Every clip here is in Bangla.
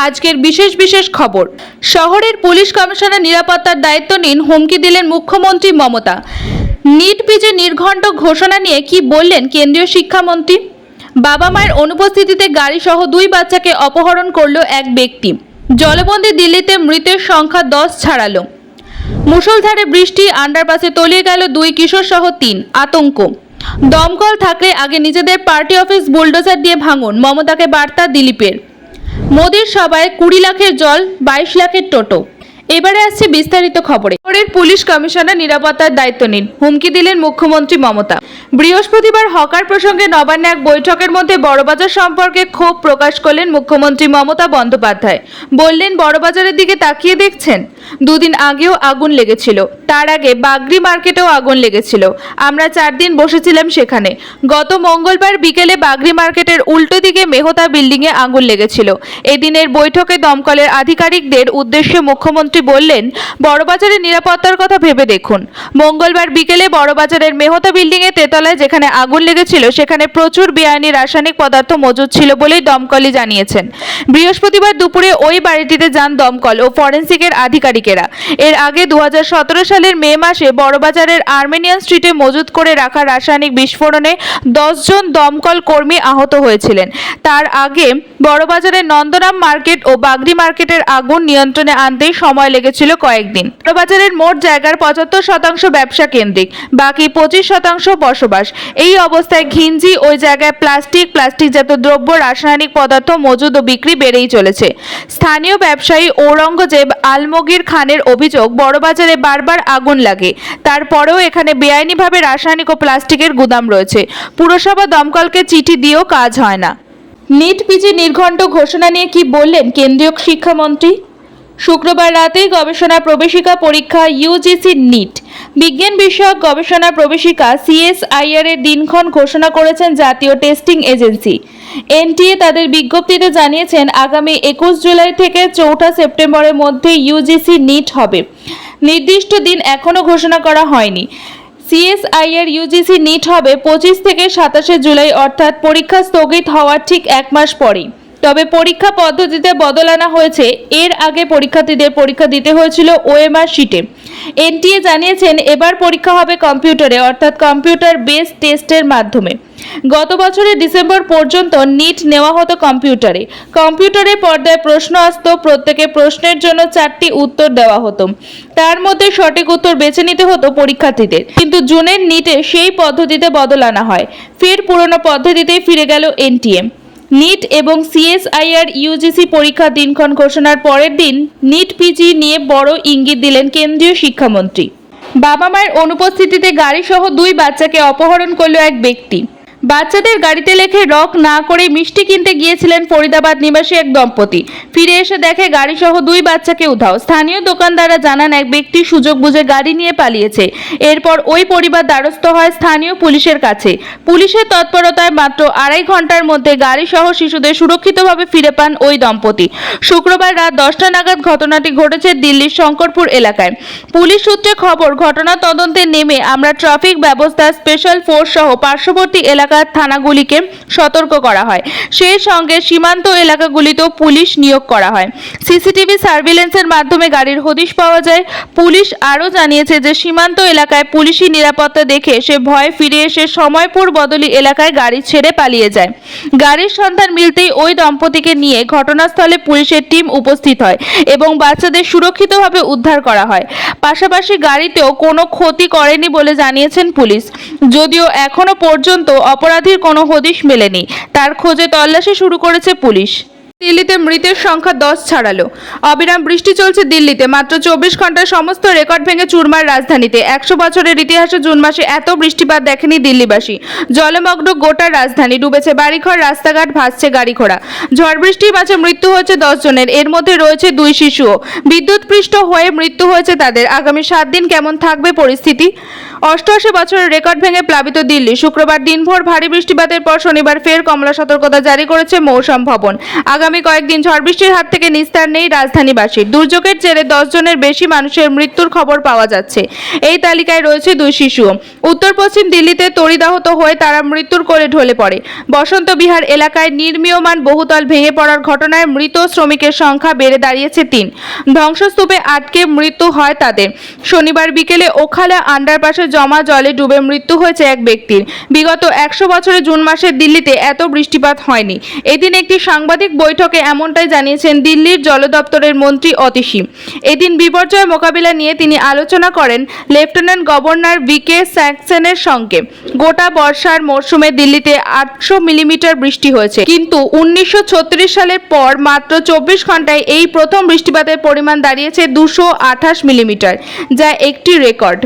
আজকের বিশেষ খবর। শহরের পুলিশ কমিশনার নিরাপত্তার দায়িত্ব নিন, হুমকি দিলেন মুখ্যমন্ত্রী মমতা। নিট পিজি নির্ঘণ্ট ঘোষণা নিয়ে কি বললেন কেন্দ্রীয় শিক্ষামন্ত্রী? বাবা মায়ের অনুপস্থিতিতে গাড়ি সহ 2 বাচ্চাকে অপহরণ করল এক ব্যক্তি। জলবন্দী দিল্লিতে মৃতের সংখ্যা 10 ছাড়ালো। মুষলধারে বৃষ্টি, আন্ডারপাসে তলিয়ে গেল 2 কিশোর সহ 3। আতঙ্ক। দমকল থাকলে আগে নিজেদের পার্টি অফিস বুলডোজার দিয়ে ভাঙুন, মমতাকে বার্তা দিলীপের। মোদির সভায় 20 লাখের জল, 22 লাখের টোটো। এবারে আসছে বিস্তারিত খবরে। শহরের পুলিশ কমিশনার নিরাপত্তার দায়িত্ব নিন, হুমকি দিলেন মুখ্যমন্ত্রী মমতা। বৃহস্পতিবার হকার প্রসঙ্গে নবান্নে এক বৈঠকের মধ্যে বড়বাজার সম্পর্কে ক্ষোভ প্রকাশ করলেন মুখ্যমন্ত্রী মমতা বন্দ্যোপাধ্যায়। বললেন, বড়বাজারের দিকে তাকিয়ে দেখছেন, 2 দিন আগেও আগুন লেগেছিল, তার আগে বাগরি মার্কেটেও আগুন লেগেছিল। আমরা 4 দিন বসেছিলাম সেখানে। গত মঙ্গলবার বিকেলে বাগরি মার্কেটের উল্টো দিকে মেহতা বিল্ডিংয়ে আগুন লেগেছিল। এদিনের বৈঠকে দমকলের আধিকারিকদের উদ্দেশ্যে মুখ্যমন্ত্রী বললেন, বড়বাজারের নিরাপত্তার কথা ভেবে দেখুন। মঙ্গলবার বিকেলে বড়বাজারের মেহতা বিল্ডিংয়ে তেতলায় যেখানে আগুন লেগেছিল সেখানে প্রচুর বেআইনি রাসায়নিক পদার্থ মজুদ ছিল বলেই দমকলই জানিয়েছেন। বৃহস্পতিবার দুপুরে ওই বাড়িটিতে যান দমকল ও ফরেন্সিকের আধিকারিকেরা। এর আগে 2017 সালের মে মাসে বড়বাজারের আর্মেনিয়ান স্ট্রিটে মজুত করে রাখা রাসায়নিক বিস্ফোরণে 10 জন দমকল কর্মী আহত হয়েছিলেন। তার আগে বড়বাজারের নন্দরাম মার্কেট ও বাগরি মার্কেটের আগুন নিয়ন্ত্রণে আনতেই সময় লেগেছিল কয়েকদিন। বড়বাজারের মোট জায়গার 75% ব্যবসা কেন্দ্রিক, বাকি 25% বসবাস। এই অবস্থায় ঘিঞ্জি ওই জায়গায় প্লাস্টিকজাত দ্রব্য, রাসায়নিক পদার্থ মজুদ ও বিক্রি বেড়েই চলেছে। স্থানীয় ব্যবসায়ী ঔরঙ্গজেব আলমগীর খানের অভিযোগ, বড়বাজারে বারবার আগুন লাগে, তারপরেও এখানে বেআইনিভাবে রাসায়নিক ও প্লাস্টিকের গুদাম রয়েছে। পুরসভা দমকলকে চিঠি দিয়েও কাজ হয় না। নিট পিজি নির্ঘণ্ট ঘোষণা নিয়ে কি বললেন কেন্দ্রীয় শিক্ষামন্ত্রী? শুক্রবার রাতেই গবেষণা প্রবেশিকা পরীক্ষা ইউজিসি নিট বিজ্ঞান বিষয়ক গবেষণা প্রবেশিকা CSIR এর দিনক্ষণ ঘোষণা করেছেন জাতীয় টেস্টিং এজেন্সি। NTA তাদের বিজ্ঞপ্তিতে জানিয়েছেন, আগামী 21 জুলাই থেকে 4 সেপ্টেম্বরের মধ্যে ইউজিসি নিট হবে। নির্দিষ্ট দিন এখনও ঘোষণা করা হয়নি। CSIR ইউজিসি নিট হবে 25 থেকে 27 জুলাই, অর্থাৎ পরীক্ষা স্থগিত হওয়ার ঠিক 1 মাস পরেই। তবে পরীক্ষা পদ্ধতিতে বদল আনা হয়েছে। এর আগে পরীক্ষার্থীদের পরীক্ষা দিতে হয়েছিল OMR শিটে। NTA জানিয়েছেন, এবার পরীক্ষা হবে কম্পিউটারে, অর্থাৎ কম্পিউটার বেস টেস্টের মাধ্যমে। গত বছরের ডিসেম্বর পর্যন্ত নিট নেওয়া হতো কম্পিউটারে পর্দায় প্রশ্ন আসতো, প্রত্যেকের প্রশ্নের জন্য 4টি উত্তর দেওয়া হতো, তার মধ্যে সঠিক উত্তর বেছে নিতে হতো পরীক্ষার্থীদের। কিন্তু জুনের নিটে সেই পদ্ধতিতে বদল আনা হয়, ফের পুরনো পদ্ধতিতেই ফিরে গেল NTA। নিট এবং CSIR ইউজিসি পরীক্ষার দিনক্ষণ ঘোষণার পরের দিন নিট পিজি নিয়ে বড় ইঙ্গিত দিলেন কেন্দ্রীয় শিক্ষামন্ত্রী। বাবা মায়ের অনুপস্থিতিতে গাড়ি সহ 2 বাচ্চাকে অপহরণ করল এক ব্যক্তি। বাচ্চাদের গাড়িতে লেখে রক না করে মিষ্টি কিনতে গিয়েছিলেন ফরিদাবাদ নিবাসী এক দম্পতি। ফিরে এসে দেখে গাড়ি সহ 2 বাচ্চাকে উধাও। স্থানীয় দোকানদাররা জানান, এক ব্যক্তি সুযোগ বুঝে গাড়ি নিয়ে পালিয়েছে। এরপর ওই পরিবার দ্বারস্থ হয় স্থানীয় পুলিশের কাছে। পুলিশের তৎপরতায় মাত্র 2.5 ঘন্টার মধ্যে গাড়ি সহ শিশুদের সুরক্ষিতভাবে ফিরে পান ওই দম্পতি। শুক্রবার রাত 10টা নাগাদ ঘটনাটি ঘটেছে দিল্লির শঙ্করপুর এলাকায়। পুলিশ সূত্রে খবর, ঘটনা তদন্তে নেমে আমরা ট্রাফিক ব্যবস্থা, স্পেশাল ফোর্স সহ পার্শ্ববর্তী এলাকার থানাগুলিকে সতর্ক করা হয়। সেই সঙ্গে সীমান্ত এলাকাগুলিতেও পুলিশ নিয়োগ করা হয়। সিসিটিভি সার্ভিলেন্সের মাধ্যমে গাড়ির হদিশ পাওয়া যায়। পুলিশ আরও জানিয়েছে যে সীমান্ত এলাকায় পুলিশি নিরাপত্তা দেখে সে ভয়ে ফিরে এসে সময়পুর বদলি এলাকায় গাড়ি ছেড়ে পালিয়ে যায়। গাড়ির সন্ধান মিলতেই ওই দম্পতিকে নিয়ে ঘটনাস্থলে পুলিশের টিম উপস্থিত হয় এবং বাচ্চাদের সুরক্ষিতভাবে উদ্ধার করা হয়। পাশাপাশি গাড়িতেও কোনো ক্ষতি করেনি বলে জানিয়েছেন পুলিশ। যদিও এখনো পর্যন্ত অপরাধীর কোনো হদিশ মেলেনি, তার খোঁজে তল্লাশি শুরু করেছে পুলিশ। দিল্লিতে মৃতের সংখ্যা 10 ছাড়ালো। অবিরাম বৃষ্টি চলছে দিল্লিতে। মাত্র 24 ঘন্টায় সমস্ত রেকর্ড ভেঙে চুরমার রাজধানীতে। 100 বছরের ইতিহাসে জুন মাসে এত বৃষ্টিপাত দেখেনি দিল্লিবাসী। জলমগ্ন গোটা রাজধানী, ডুবেছে বাড়িঘর, রাস্তাঘাট, ভাসছে গাড়ি ঘোড়া। ঝড় বৃষ্টির মাঝে মৃত্যু হয়েছে 10 জনের, এর মধ্যে রয়েছে 2 শিশুও। বিদ্যুৎপৃষ্ট হয়ে মৃত্যু হয়েছে তাদের। আগামী 7 দিন কেমন থাকবে পরিস্থিতি? 88 বছরের রেকর্ড ভেঙে প্লাবিত দিল্লি। শুক্রবার দিনভর ভারী বৃষ্টিপাতের পর শনিবার ফের কমলা সতর্কতা জারি করেছে মৌসুম ভবন। আগামী কয়েকদিন ঝড় বৃষ্টির হাত থেকে নিস্তার নেই রাজধানীবাসীর। দুর্যোগের জেরে 10 জনের বেশি মানুষের মৃত্যুর খবর পাওয়া যাচ্ছে। এই তালিকায় রয়েছে 2 শিশুও। উত্তর পশ্চিম দিল্লিতে তড়িদাহত হয়ে তারা মৃত্যুর কোলে ঢলে পড়ে। বসন্ত বিহার এলাকায় নির্মীয়মান বহুতল ভেঙে পড়ার ঘটনায় মৃত শ্রমিকের সংখ্যা বেড়ে দাঁড়িয়েছে 3। ধ্বংসস্তূপে আটকে মৃত্যু হয় তাদের। শনিবার বিকেলে ওখালা আন্ডারপাসে জমা জলে ডুবে মৃত্যু হয়েছে এক ব্যক্তির। বিগত 100 বছরে জুন মাসে দিল্লিতে এত বৃষ্টিপাত হয়নি। এদিন একটি সাংবাদিক বৈঠকে এমনটাই জানিয়েছেন দিল্লির জল দপ্তরের মন্ত্রী অতীশী। এদিন বিপর্যয় মোকাবিলা নিয়ে তিনি আলোচনা করেন লেফটেন্যান্ট গভর্নর ভিকে স্যাক্সেনের সঙ্গে। গোটা বর্ষার মরশুমে দিল্লিতে 800 মিলিমিটার বৃষ্টি হয়েছে, কিন্তু 1936 সালের পর মাত্র 24 ঘন্টায় এই প্রথম বৃষ্টিপাতের পরিমাণ দাঁড়িয়েছে 228 মিলিমিটার, যা একটি রেকর্ড।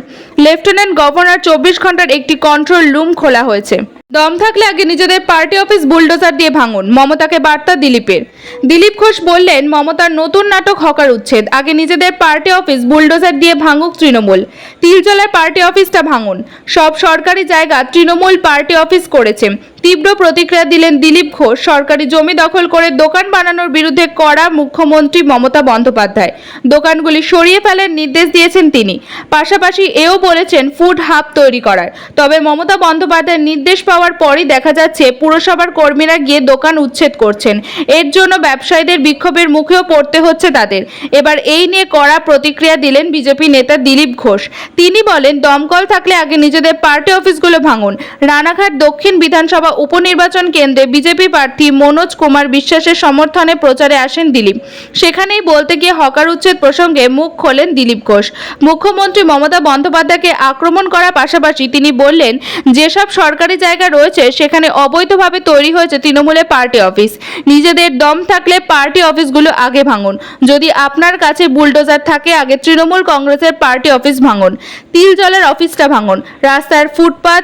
লেফটেন্যান্ট গভর্নর 24 ঘন্টার একটি কন্ট্রোল রুম খোলা হয়েছে। দম থাকলে আগে নিজেদের পার্টি অফিস বুলডোজার দিয়ে ভাঙুন, মমতাকে বার্তা দিলীপের। দিলীপ ঘোষ বললেন, মমতার নতুন নাটক হকার উচ্ছেদ। আগে নিজেদের পার্টি অফিস বুলডোজার দিয়ে ভাঙুক তৃণমূল। তিলজলার পার্টি অফিসটা ভাঙুন। সব সরকারি জায়গা তৃণমূল পার্টি অফিস করেছে। তীব্র প্রতিক্রিয়া দিলেন দিলীপ ঘোষ। সরকারি জমি দখল করে দোকান বানানোর বিরুদ্ধে কড়া মুখ্যমন্ত্রী মমতা বন্দ্যোপাধ্যায়। দোকানগুলি সরিয়ে ফেলার নির্দেশ দিয়েছেন তিনি। পাশাপাশি এও বলেছেন ফুড হাব তৈরি করার। তবে মমতা বন্দ্যোপাধ্যায়ের নির্দেশ পাওয়ার পরই দেখা যাচ্ছে পুরসভার কর্মীরা গিয়ে দোকান উচ্ছেদ করছেন। এর জন্য ব্যবসায়ীদের বিক্ষোভের মুখেও পড়তে হচ্ছে তাদের। এবার এই নিয়ে কড়া প্রতিক্রিয়া দিলেন বিজেপি নেতা দিলীপ ঘোষ। তিনি বলেন, দমকল থাকলে আগে নিজেদের পার্টি অফিসগুলো ভাঙুন। রানাঘাট দক্ষিণ বিধানসভা উপনির্বাচন কেন্দ্রে বিজেপি প্রার্থী মনোজ কুমার বিশ্বাসের সমর্থনে প্রচারে আসেন দিলীপ। সেখানেই বলতে গিয়ে হকার উচ্ছেদ প্রসঙ্গে মুখ খোলেন দিলীপ ঘোষ। মুখ্যমন্ত্রী মমতা বন্দ্যোপাধ্যায়কে আক্রমণ করার পাশাপাশি তিনি বললেন, যেসব সরকারি জায়গা রয়েছে সেখানে অবৈধভাবে তৈরি হয়েছে তৃণমূলের পার্টি অফিস। নিজেদের দম থাকলে পার্টি অফিসগুলো আগে ভাঙুন। যদি আপনার কাছে বুলডোজার থাকে, আগে তৃণমূল কংগ্রেসের পার্টি অফিস ভাঙুন। তিলজলার অফিসটা ভাঙুন। রাস্তার ফুটপাত,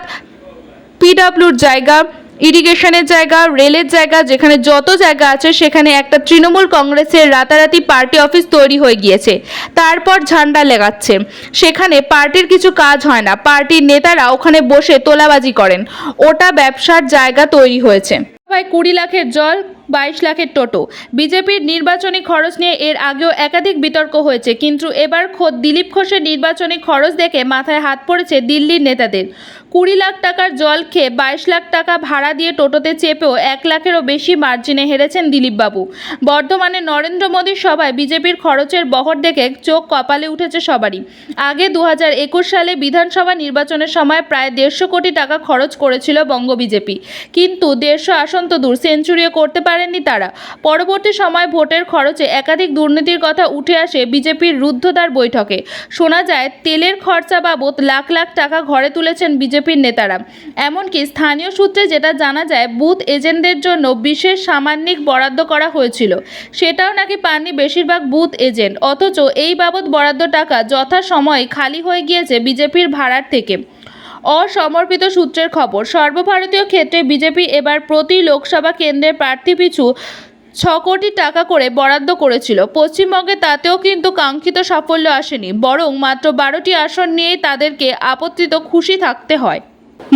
পিডব্লিউর জায়গা, ইরিগেশনের জায়গা, রেলের জায়গা, যেখানে যত জায়গা আছে সেখানে একটা তৃণমূল কংগ্রেসের রাতারাতি পার্টি অফিস তৈরি হয়ে গিয়েছে। তারপর ঝান্ডা লাগাচ্ছে। সেখানে পার্টির কিছু কাজ হয় না। পার্টির নেতারা ওখানে বসে তোলাবাজি করেন। ওটা ব্যবসার জায়গা তৈরি হয়েছে। 20 লাখের জল, 22 লাখের টোটো। বিজেপির নির্বাচনী খরচ নিয়ে এর আগেও একাধিক বিতর্ক হয়েছে, কিন্তু এবার খোদ দিলীপ ঘোষের নির্বাচনী খরচ দেখে মাথায় হাত পড়েছে দিল্লির নেতাদের। 20 লাখ টাকার জল খেয়ে 22 লাখ টাকা ভাড়া দিয়ে টোটোতে চেপেও 1 লাখেরও বেশি মার্জিনে হেরেছেন দিলীপবাবু। বর্ধমানে নরেন্দ্র মোদীর সভায় বিজেপির খরচের বহর দেখে চোখ কপালে উঠেছে সবারই। আগে 2021 সালে বিধানসভা নির্বাচনের সময় প্রায় 150 কোটি টাকা খরচ করেছিল বঙ্গ বিজেপি, কিন্তু 150 আসন তো দূর, সেঞ্চুরিও করতে পারেননি তারা। পরবর্তী সময় ভোটের খরচে একাধিক দুর্নীতির কথা উঠে আসে বিজেপির রুদ্ধদ্বার বৈঠকে। শোনা যায় তেলের খরচা বাবদ লাখ লাখ টাকা ঘরে তুলেছেন বিজেপির নেতারা। এমনকি স্থানীয় সূত্রে যেটা জানা যায়, বুথ এজেন্টদের জন্য বিশেষ সামান্যিক বরাদ্দ করা হয়েছিল। সেটাও নাকি পাননি বেশিরভাগ বুথ এজেন্ট। অথচ এই বাবদ বরাদ্দ টাকা যথাসময়ে খালি হয়ে গিয়েছে বিজেপির ভাড়ার থেকে। অসমর্পিত সূত্রের খবর, সর্বভারতীয় ক্ষেত্রে বিজেপি এবার প্রতি লোকসভা কেন্দ্রের প্রার্থী পিছু 6 কোটি টাকা করে বরাদ্দ করেছিল। পশ্চিমবঙ্গে তাতেও কিন্তু কাঙ্ক্ষিত সাফল্য আসেনি, বরং মাত্র 12টি আসন নিয়েই তাদেরকে আপত্তিত খুশি থাকতে হয়।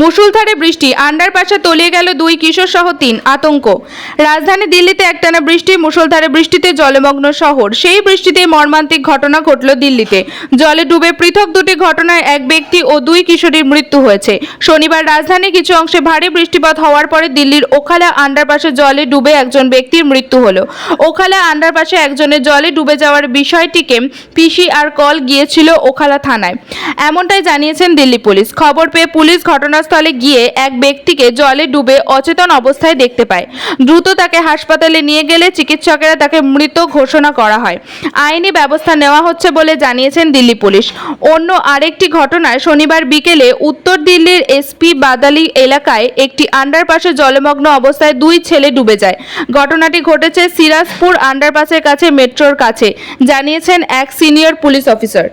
মুষলধারে বৃষ্টি, আন্ডারপাসে তলিয়ে গেল 2 কিশোর সহ 3, আতঙ্ক। রাজধানী দিল্লিতে একটানা বৃষ্টি, মুষলধারে বৃষ্টিতে জলমগ্ন শহর। সেই বৃষ্টিতে মর্মান্তিক ঘটনা ঘটল দিল্লিতে। জলে ডুবে পৃথক 2টি ঘটনায় এক ব্যক্তি ও 2 কিশোরীর মৃত্যু হয়েছে। শনিবার রাজধানীর কিছু অংশে ভারী বৃষ্টিপাত হওয়ার পরে দিল্লির ওখালা আন্ডারপাসে জলে ডুবে একজন ব্যক্তির মৃত্যু হলো। ওখালা আন্ডারপাসে একজনের জলে ডুবে যাওয়ার বিষয়টিকে পিসিআর কল গিয়েছিল ওখালা থানায়, এমনটাই জানিয়েছেন দিল্লি পুলিশ। খবর পেয়ে পুলিশ ঘটনাস্থলে গিয়ে এক ব্যক্তিকে জলে ডুবে অচেতন অবস্থায় দেখতে পায়। দ্রুত তাকে হাসপাতালে নিয়ে গেলে চিকিৎসকেরা তাকে মৃত ঘোষণা করা হয়। আইনি ব্যবস্থা নেওয়া হচ্ছে বলে জানিয়েছেন দিল্লি পুলিশ। অন্য আরেকটি ঘটনায় শনিবার বিকেলে উত্তর দিল্লির এসপি বাদালি এলাকায় একটি আন্ডারপাসে জলমগ্ন অবস্থায় 2 ছেলে ডুবে যায়। ঘটনাটি ঘটেছে সিরাজপুর আন্ডারপাসের কাছে, মেট্রোর কাছে, জানিয়েছেন এক সিনিয়র পুলিশ অফিসার।